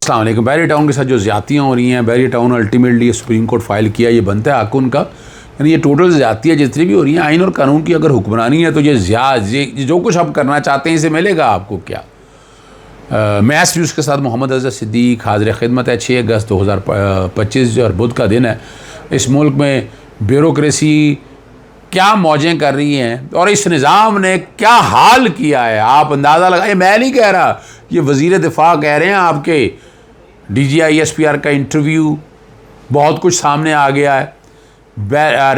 अस्सलाम वालेकुम। बैरी टाउन के साथ जो ज़्यादतियाँ हो रही हैं, बैरी town ultimately Supreme Court file किया, ये बनता है हक उनका। यानी ये टोटल ज़्यादतियाँ जितनी भी हो रही हैं, आइन और कानून की अगर हुक्मरानी है तो ये जो कुछ आप करना चाहते हैं इसे मिलेगा आपको क्या। मैस न्यूज़ के साथ मोहम्मद अज़हर सिद्दीक हाज़िर खिदमत है। 6 अगस्त 2025 और बुध का दिन है। इस मुल्क में ब्यूरोक्रेसी क्या मौजें कर रही हैं और इस निज़ाम ने क्या हाल किया है, आप अंदाज़ा लगाइए। मैं नहीं कह रहा, ये वज़ीर दिफा कह रहे हैं। आपके DGI-SPR का इंटरव्यू, बहुत कुछ सामने आ गया है। और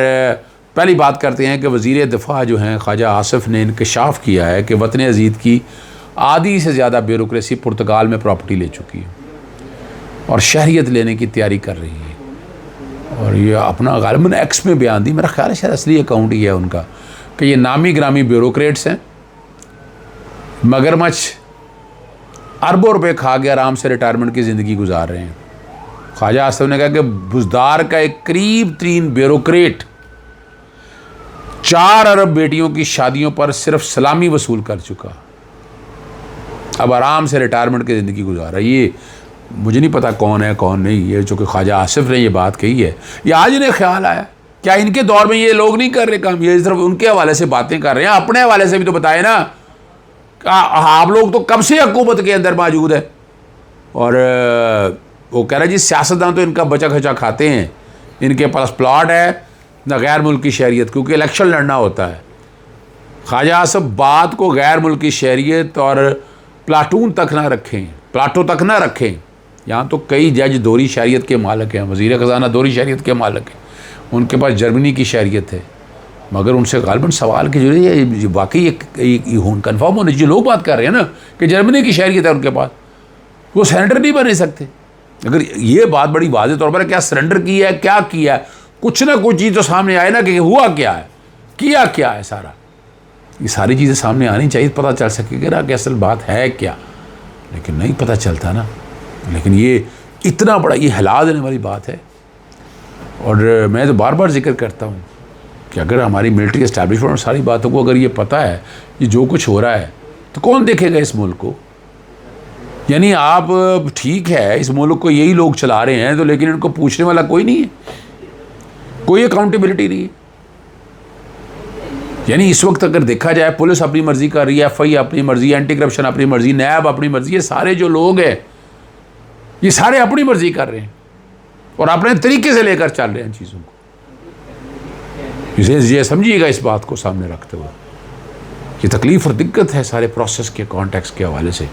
पहली बात करते हैं कि वज़ीर दिफा जो हैं ख्वाजा आसिफ ने इंकशाफ किया है कि वतन अज़ीज़ की आधी से ज़्यादा ब्यूरोक्रेसी पुर्तगाल में प्रॉपर्टी ले चुकी है और शहरियत लेने की तैयारी कर रही है। और ये अपना गालिबन एक्स में बयान दी, मेरा ख्याल है शायद असली अकाउंट ही है उनका, कि ये नामी ग्रामी ब्यूरोक्रेट्स हैं, मगरमच्छ अरबों रुपए खा के आराम से रिटायरमेंट की ज़िंदगी गुजार रहे हैं। ख्वाजा आसिफ ने कहा कि बुज़दार का एक करीब 3 ब्यूरोक्रेट 4 अरब बेटियों की शादियों पर सिर्फ सलामी वसूल कर चुका, अब आराम से रिटायरमेंट की ज़िंदगी गुजार रहा है। ये मुझे नहीं पता कौन है कौन नहीं, ये चूँकि ख्वाजा आसिफ ने ये बात कही है, ये आज इन्हें ख्याल आया। क्या इनके दौर में ये लोग नहीं कर रहे काम, ये सिर्फ उनके हवाले से बातें कर रहे हैं। अपने हवाले से भी तो बताए ना, आप लोग तो कब से हुकूमत के अंदर मौजूद है। और वो कह रहे जी सियासतदान तो इनका बचा खचा खाते हैं, इनके पास प्लॉट है ना गैर मुल्की शहरियत, क्योंकि इलेक्शन लड़ना होता है। ख्वाजा आसिफ बात को गैर मुल्की शहरियत और प्लाटून तक ना रखें, प्लाटो तक ना रखें। यहाँ तो कई जज दोहरी शहरियत के मालिक हैं, वज़ीर ख़ज़ाना दोहरी शहरियत के मालिक हैं, उनके पास जर्मनी की शहरियत है। मगर उनसे गालिबन सवाल की जरूरत है, वाकई कन्फर्म होने जो लोग बात कर रहे हैं ना कि जर्मनी की शहरियत है उनके पास, वो सरेंडर नहीं बन सकते। अगर ये बात बड़ी वाज़ेह तौर पर है, क्या सरेंडर किया है, क्या किया है, कुछ ना कुछ चीज़ तो सामने आए ना कि हुआ क्या है, किया क्या है। सारा ये सारी चीज़ें सामने आनी चाहिए, पता चल सकेगा ना कि असल बात है क्या, लेकिन नहीं पता चलता ना। लेकिन ये इतना बड़ा ये हिला देने वाली बात है। और मैं तो बार बार जिक्र करता हूँ कि अगर हमारी मिलिट्री एस्टैब्लिशमेंट और सारी बातों को अगर ये पता है ये जो कुछ हो रहा है, तो कौन देखेगा इस मुल्क को। यानी आप ठीक है इस मुल्क को यही लोग चला रहे हैं, तो लेकिन इनको पूछने वाला कोई नहीं है, कोई अकाउंटेबिलिटी नहीं है। यानी इस वक्त अगर देखा जाए, पुलिस अपनी मर्जी कर रही है, FI अपनी मर्जी, एंटी करप्शन अपनी मर्जी, नैब अपनी मर्जी, ये सारे जो लोग हैं ये सारे अपनी मर्जी कर रहे हैं और अपने तरीके से लेकर चल रहे हैं चीज़ों को। ये समझिएगा इस बात को सामने रखते हुए, ये तकलीफ़ और दिक्कत है सारे प्रोसेस के कॉन्टेक्स्ट के हवाले से।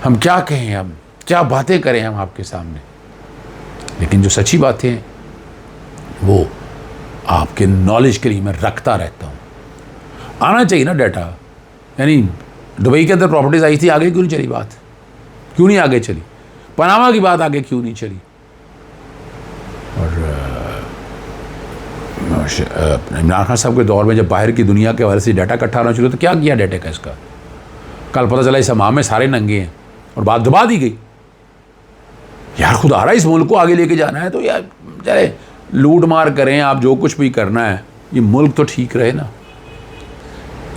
हम क्या कहें, हम क्या बातें करें हम आपके सामने, लेकिन जो सच्ची बातें हैं वो आपके नॉलेज के लिए मैं रखता रहता हूँ। आना चाहिए ना डाटा। यानी दुबई के अंदर प्रॉपर्टीज़ आई थी, आगे क्यों नहीं चली बात, क्यों नहीं आगे चली। पनामा की बात आगे क्यों नहीं चली। और इमरान खान साहब के दौर में जब बाहर की दुनिया के हवाले से डाटा इकट्ठा होना शुरू तो क्या किया डाटा का इसका, कल पता चला इस हमाम में सारे नंगे हैं और बात दबा दी गई। यार खुद आ रहा है इस मुल्क को आगे लेके जाना है तो यार चाहे लूट मार करें आप, जो कुछ भी करना है, ये मुल्क तो ठीक रहे ना।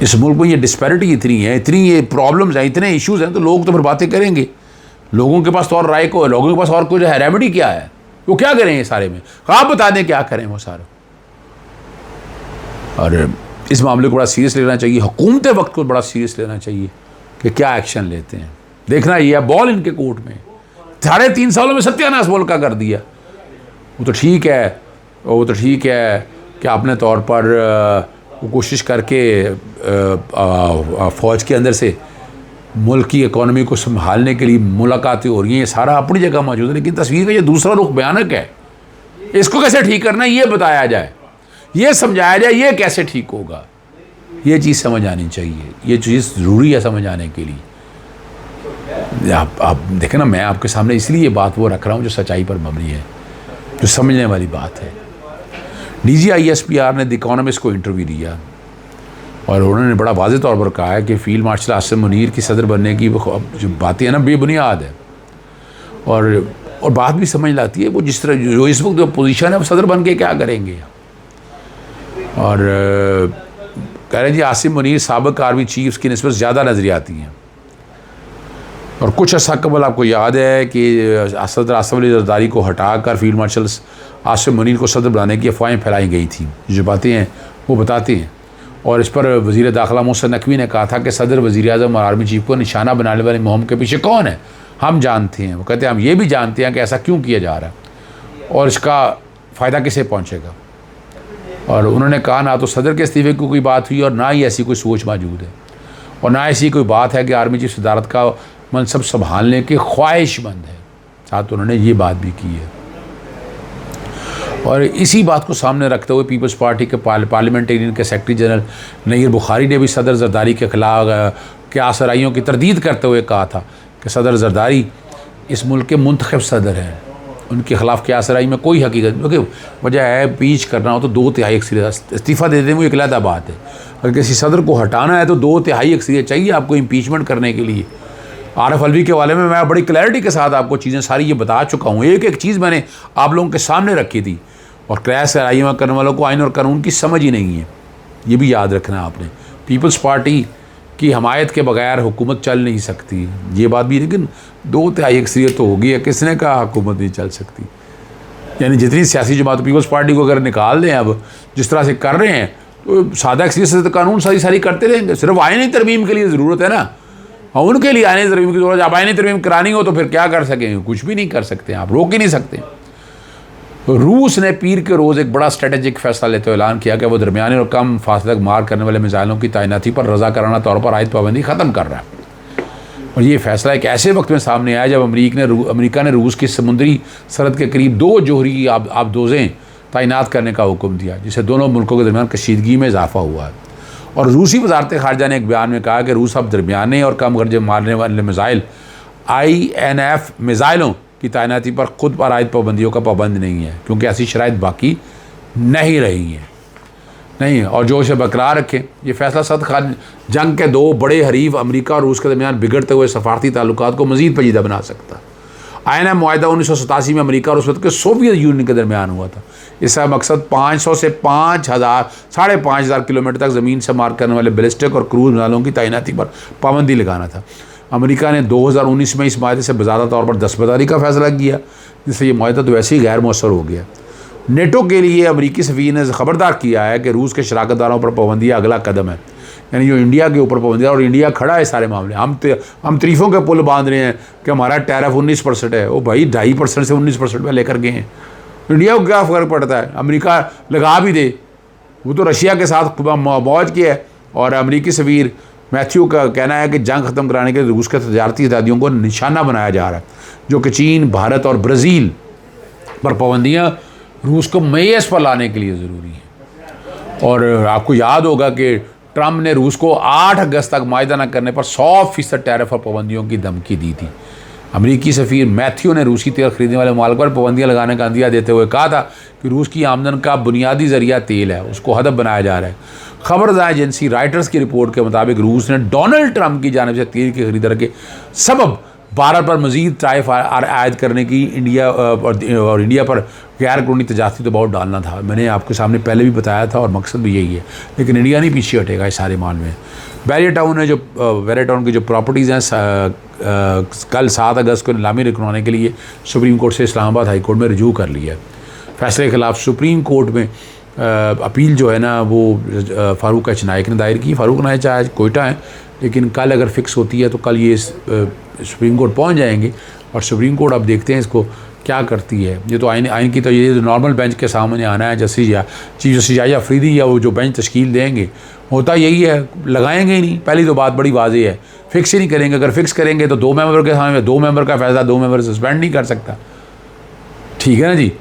इस मुल्क में ये डिस्पैरिटी इतनी है, इतनी ये प्रॉब्लम्स हैं, इतने इश्यूज़ हैं, तो लोग तो फिर बातें करेंगे। लोगों के पास तो और राय को, लोगों के पास और कुछ है, रेमेडी क्या है, वो क्या करें ये सारे में, आप बता दें क्या करें वो सारा। और इस मामले को बड़ा सीरियस लेना चाहिए, हुकूमत वक्त को बड़ा सीरियस लेना चाहिए कि क्या एक्शन लेते हैं। देखना ये बॉल इनके कोर्ट में, 3.5 सालों में सत्यानाश मुल्क का कर दिया। वो तो ठीक है, वो तो ठीक है कि अपने तौर पर वो कोशिश करके फ़ौज के अंदर से मुल्क की इकॉनमी को संभालने के लिए मुलाकातें हो रही हैं, ये सारा अपनी जगह मौजूद है। लेकिन तस्वीर का ये दूसरा रुख भयानक है, इसको कैसे ठीक करना है ये बताया जाए, ये समझाया जाए, ये कैसे ठीक होगा, ये चीज़ समझ आनी चाहिए। ये चीज़ ज़रूरी है समझ आने के लिए। आप देखें ना, मैं आपके सामने इसलिए ये बात वो रख रहा हूँ जो सच्चाई पर मबनी है, जो समझने वाली बात है। DGI-SPR ने द इकोनॉमिस्ट को इंटरव्यू दिया और उन्होंने बड़ा वाज़ेह तौर पर कहा है कि फ़ील्ड मार्शल आसिम मुनीर की सदर बनने की जो बातें हैं ना बेबुनियाद है। और बात भी समझ लाती है, वो जिस तरह जो इस वक्त जो पोजीशन है वो सदर बन के क्या करेंगे। और कह रहे जी आसिम मुनीर साबिक़ आर्मी चीफ्स की निस्बत ज़्यादा नजरियाती हैं। और कुछ अर्सा कबल आपको याद है कि सदर आसिफ अली जरदारी को हटाकर फील्ड मार्शल आसिफ मुनीर को सदर बनाने की अफवाहें फैलाई गई थी। जो बातें हैं वो बताते हैं। और इस पर वज़ीर दाखिला मोहसिन नकवी ने कहा था कि सदर, वज़ीर आज़म और आर्मी चीफ को निशाना बनाने वाले मुहिम के पीछे कौन है, हम जानते हैं। वो कहते हैं हम ये भी जानते हैं कि ऐसा क्यों किया जा रहा है और इसका फ़ायदा किसे पहुँचेगा। और उन्होंने कहा ना तो सदर के इस्तीफ़े की कोई बात हुई और ना ही ऐसी कोई सोच मौजूद है और ना ऐसी कोई बात है कि आर्मी चीफ सदारत का मनसब संभालने के ख्वाहिशमंद है। साथ उन्होंने ये बात भी की है। और इसी बात को सामने रखते हुए पीपल्स पार्टी के पार्लियामेंटेरियन के सेक्रेटरी जनरल नईर बुखारी ने भी सदर जरदारी के खिलाफ के आसराइयों की तरदीद करते हुए कहा था कि सदर जरदारी इस मुल्क के मुंतखब सदर हैं, उनके खिलाफ क्या आसराई में कोई हकीकत नहीं। क्योंकि वजह है पीच करना हो तो 2/3 अक्सरियत, इस्तीफ़ा दे दें वो एक अलग बात है। अगर किसी सदर को हटाना है तो 2/3 अक्सरियत चाहिए आपको इम्पीचमेंट करने के लिए। आरिफ अलवी के वाले में मैं बड़ी क्लैरिटी के साथ आपको चीज़ें सारी ये बता चुका हूँ। एक एक चीज़ मैंने आप लोगों के सामने रखी थी। और क्रैश कराइयों करने वालों को आइन और कानून की समझ ही नहीं है, ये भी याद रखना आपने। पीपल्स पार्टी की हमायत के बगैर हुकूमत चल नहीं सकती, ये बात भी। लेकिन 2/3 अक्सरियत तो होगी है, किसने कहा हुकूमत नहीं चल सकती। यानी जितनी सियासी जमात पीपल्स पार्टी को अगर निकाल दें अब जिस तरह से कर रहे हैं तो सादा अक्सरियत से तो कानून सारी करते रहेंगे। सिर्फ आईनी तरमीम के लिए ज़रूरत है ना, और उनके लिए आईनी तरमीम की ज़रूरत है। अब आईनी तरमीम करानी हो तो फिर क्या कर सकेंगे, कुछ भी नहीं कर सकते, आप रोक ही नहीं सकते। रूस ने पीर के रोज़ एक बड़ा स्ट्रेटेजिक फैसला लेते हुए ऐलान किया कि वो दरमियाने और कम फासले तक मार करने वाले मिसाइलों की तैनाती पर रज़ाकाराना तौर पर आयद पाबंदी ख़त्म कर रहा है। और ये फैसला एक ऐसे वक्त में सामने आया जब अमेरिका ने रूस की समुद्री सरहद के करीब 2 जोहरी आबदोज़ें तैनात करने का हुक्म दिया, जिससे दोनों मुल्कों के दरमियान कशीदगी में इजाफा हुआ है। और रूसी वज़ारत ख़ारजा ने एक बयान में कहा कि रूस अब दरमियाने और कम गर्जे मारने वाले मिसाइल INF मिसाइलों की तैनाती पर ख़ुद पर आयद पाबंदियों का पाबंद नहीं है, क्योंकि ऐसी शराइत बाकी नहीं रही हैं नहीं है। और जो इसे बरकरार रखें, ये फैसला सद जंग के 2 बड़े हरीफ अमेरिका और रूस के दरमियान बिगड़ते हुए सफारती ताल्लुकात को मज़ीद पेचीदा बना सकता। INF मुआहदा 1987 में अमेरिका और उस वक्त के सोवियत यूनियन के दरमियान हुआ था। इसका मकसद 500 से 5,000 किलोमीटर तक ज़मीन से मार करने वाले बैलिस्टिक और क्रूज मिसाइलों की तैनाती पर पाबंदी लगाना था। अमेरिका ने 2019 में इस माहदे से बाज़ादा तौर पर दस्तबरदारी का फैसला किया, जिससे ये माहदा तो वैसे ही गैर मौसर हो गया। नेटो के लिए अमेरिकी सफ़ीर ने ख़बरदार किया है कि रूस के शराकतदारों पर पाबंदियाँ अगला कदम है। यानी जो इंडिया के ऊपर पाबंदियाँ, और इंडिया खड़ा है सारे मामले। हम तरीफ़ों के पुल बांध रहे हैं कि हमारा टैरिफ 19% है। वो भाई 2.5% से 19% में लेकर गए हैं। इंडिया को क्या फ़र्क पड़ता है, अमेरिका लगा भी दे, वो तो रशिया के साथ मौज किया है। और अमेरिकी सफ़ीर मैथ्यू का कहना है कि जंग ख़त्म कराने के लिए रूस के तजारती इत्यादियों को निशाना बनाया जा रहा है, जो कि चीन, भारत और ब्राज़ील पर पाबंदियाँ रूस को मैस पर लाने के लिए ज़रूरी है। और आपको याद होगा कि ट्रंप ने रूस को 8 अगस्त तक मायदा न करने पर 100% टैरिफ और पाबंदियों की धमकी दी थी। अमेरिकी सफ़ीर मैथ्यू ने रूसी तेल खरीदने वाले माल पर पाबंदियाँ लगाने का अंदिया देते हुए कहा था कि रूस की आमदन का बुनियादी ज़रिया तेल है, उसको हदफ बनाया जा रहा है। खबरदार एजेंसी राइटर्स की रिपोर्ट के मुताबिक रूस ने डोनाल्ड ट्रंप की जानिब से तेल की खरीदारी के सबब भारत पर मज़ीद टैरिफ आयद करने की और इंडिया पर गैर कानूनी तजारती दबाव डालना था। मैंने आपके सामने पहले भी बताया था और मकसद भी यही है। लेकिन इंडिया नहीं पीछे हटेगा इस सारे माल में। वेरिटाउन की जो प्रॉपर्टीज़ हैं कल 7 अगस्त को नीलामी करवाने के लिए सुप्रीम कोर्ट से इस्लामाबाद हाई कोर्ट में रजू कर लिया है। फैसले के खिलाफ सुप्रीम कोर्ट में अपील जो है ना वो फ़ारूक एच नायक ने दायर की। फ़ारूक नायक आज कोयटा हैं, लेकिन कल अगर फ़िक्स होती है तो कल ये सुप्रीम कोर्ट पहुंच जाएंगे। और सुप्रीम कोर्ट अब देखते हैं इसको क्या करती है। ये तो आइन की तो ये नॉर्मल बेंच के सामने आना है। चीफ जस्टिस याहिया अफरीदी या वो जो बेंच तश्कील देंगे, होता यही है, लगाएंगे ही नहीं। पहली तो बात बड़ी वाज़ेह है, फ़िक्स ही नहीं करेंगे। अगर फ़िक्स करेंगे तो 2 मेंबर के सामने 2 मेंबर का फैसला 2 मेंबर सस्पेंड नहीं कर सकता, ठीक है ना जी।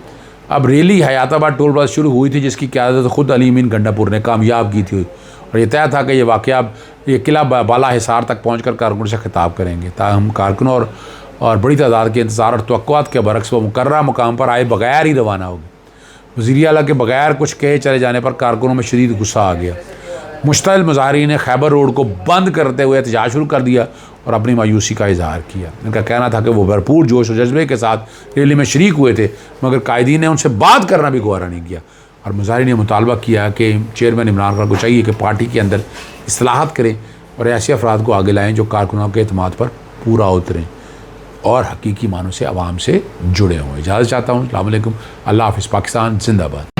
अब रैली हयाताबाद टोल प्लाजा शुरू हुई थी, जिसकी क़यादत ख़ुद अली अमीन गंडापुर ने कामयाब की थी। और ये तय था कि ये वाक़या ये किला बाला हिसार तक पहुँच कर कारकुन से खिताब करेंगे। ताहम कारकुन और बड़ी तादाद के इंतज़ार और तवक्कुआत के बरक्स वो मुकर्ररा मुकाम पर आए बगैर ही रवाना होगी। वज़ीर आला के बगैर कुछ कहे चले जाने पर कारकुनों में शदीद गुस्सा आ गया। मुश्तइल मुज़ाहिरीन ने खैबर रोड को बंद करते हुए एहतजाज शुरू कर दिया और अपनी मायूसी का इजहार किया। इनका कहना था कि वो भरपूर जोश और जज्बे के साथ रैली में शरीक हुए थे, मगर कायदीन ने उनसे बात करना भी गवारा नहीं किया। और मुज़ाहिरीन ने मुतालबा किया कि चेयरमैन इमरान खान को चाहिए कि पार्टी के अंदर इस्लाहत करें और ऐसे अफराद को आगे लाएँ जो कारकुनों के एतमाद पर पूरा उतरें। और हकीकी मानों से आवाम से जुड़े हों। इजाज़त चाहता हूँ। अस्सलाम वालेकुम। अल्लाह हाफ़िज़। पाकिस्तान जिंदाबाद।